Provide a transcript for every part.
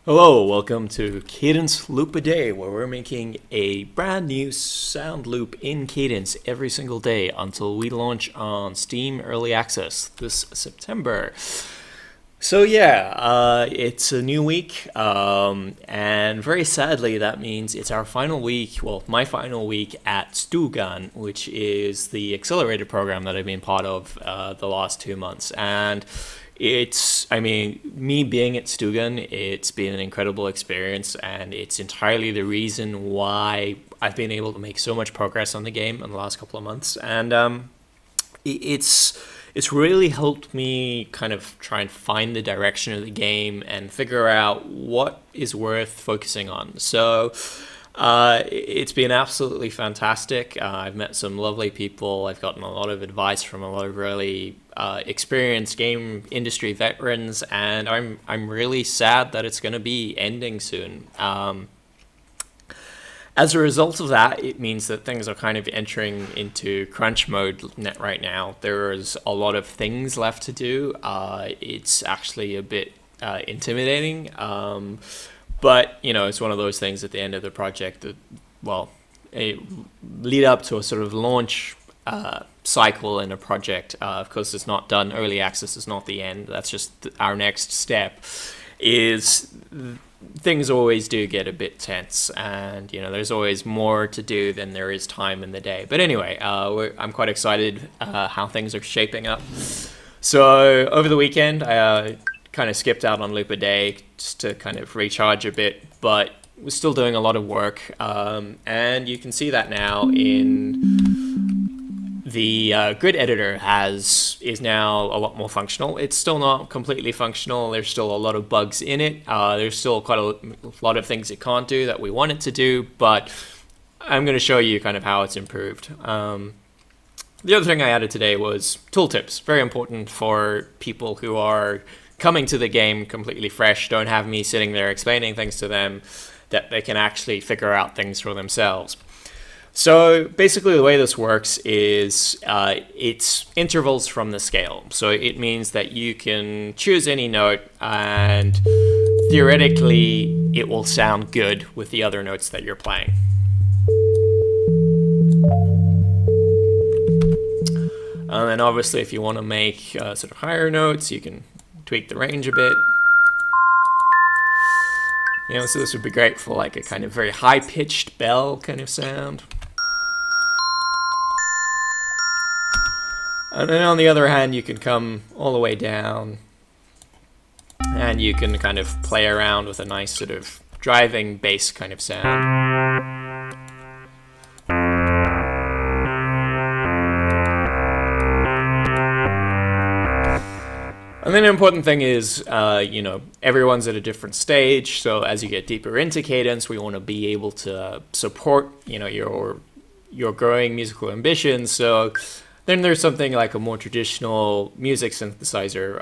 Hello, welcome to Cadence Loop a Day, where we're making a brand new sound loop in Cadence every single day until we launch on Steam Early Access this September. So yeah, it's a new week, and very sadly that means it's our final week, well, my final week at Stugan, which is the accelerated program that I've been part of the last 2 months. And me being at Stugan, it's been an incredible experience, and it's entirely the reason why I've been able to make so much progress on the game in the last couple of months. And it's really helped me kind of try and find the direction of the game and figure out what is worth focusing on. So it's been absolutely fantastic. I've met some lovely people. I've gotten a lot of advice from a lot of really experienced game industry veterans, and I'm really sad that it's going to be ending soon. As a result of that, it means that things are kind of entering into crunch mode right now. There's a lot of things left to do. It's actually a bit intimidating. But, you know, it's one of those things at the end of the project that, well, lead up to a sort of launch cycle in a project. Of course, it's not done. Early access is not the end. That's just our next step. Things always do get a bit tense, and, you know, there's always more to do than there is time in the day. But anyway, I'm quite excited how things are shaping up. So over the weekend, I kind of skipped out on Loop a Day just to kind of recharge a bit, but we're still doing a lot of work, and you can see that now in the grid editor is now a lot more functional. It's still not completely functional. There's still a lot of bugs in it. There's still quite a lot of things it can't do that we want it to do, but I'm going to show you kind of how it's improved. The other thing I added today was tooltips. Very important for people who are coming to the game completely fresh, don't have me sitting there explaining things to them, that they can actually figure out things for themselves. So basically the way this works is it's intervals from the scale. So it means that you can choose any note, and theoretically it will sound good with the other notes that you're playing. And then obviously if you want to make sort of higher notes, you can tweak the range a bit. You know, so this would be great for like a kind of very high-pitched bell kind of sound. And then on the other hand, you can come all the way down, and you can kind of play around with a nice sort of driving bass kind of sound. And then the important thing is, you know, everyone's at a different stage. So as you get deeper into Cadence, we want to be able to support, you know, your growing musical ambitions. So then there's something like a more traditional music synthesizer,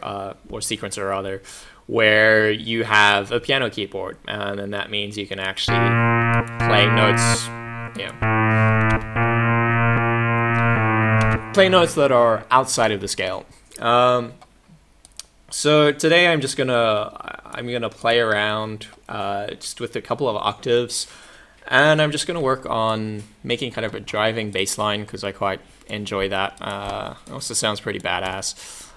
or sequencer rather, where you have a piano keyboard, and then that means you can actually play notes, play notes that are outside of the scale. So today I'm gonna play around just with a couple of octaves, and I'm just gonna work on making kind of a driving bass line because I quite enjoy that. Also sounds pretty badass.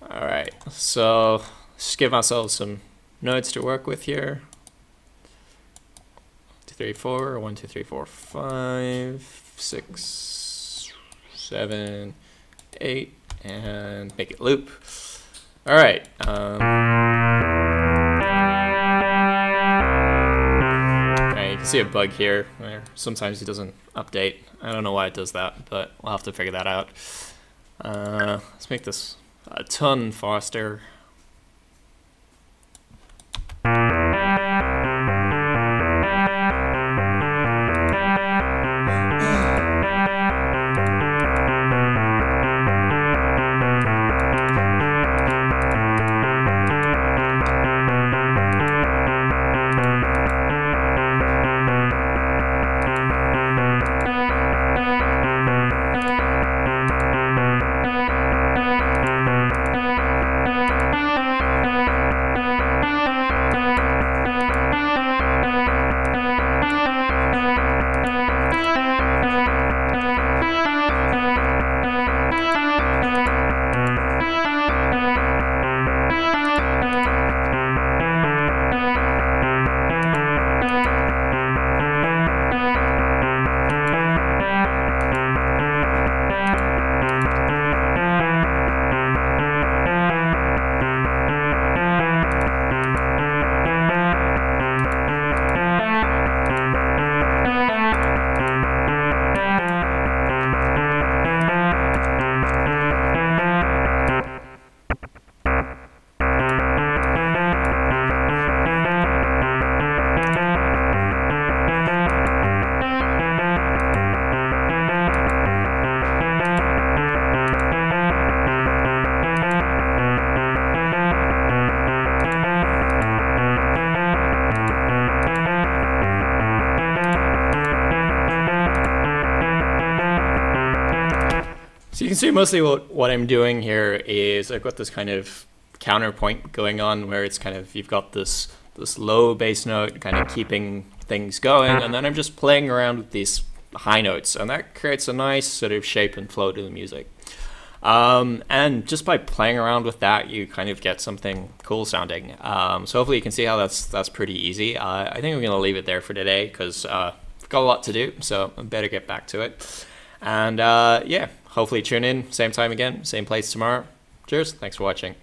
All right, so let's give ourselves some notes to work with here. 2, 3, 4, 1, 2, 3, 4, 5, 6, 7, 8, and make it loop. All right. You can see a bug here where sometimes it doesn't update. I don't know why it does that, but we'll have to figure that out. Let's make this a ton faster. can see mostly what I'm doing here is I've got this kind of counterpoint going on where it's kind of, you've got this low bass note kind of keeping things going, and then I'm just playing around with these high notes, and that creates a nice sort of shape and flow to the music. And just by playing around with that, you kind of get something cool sounding. So hopefully you can see how that's pretty easy. I think I'm going to leave it there for today because I've got a lot to do, so I better get back to it. And yeah, hopefully tune in, same time again, same place tomorrow. Cheers, thanks for watching.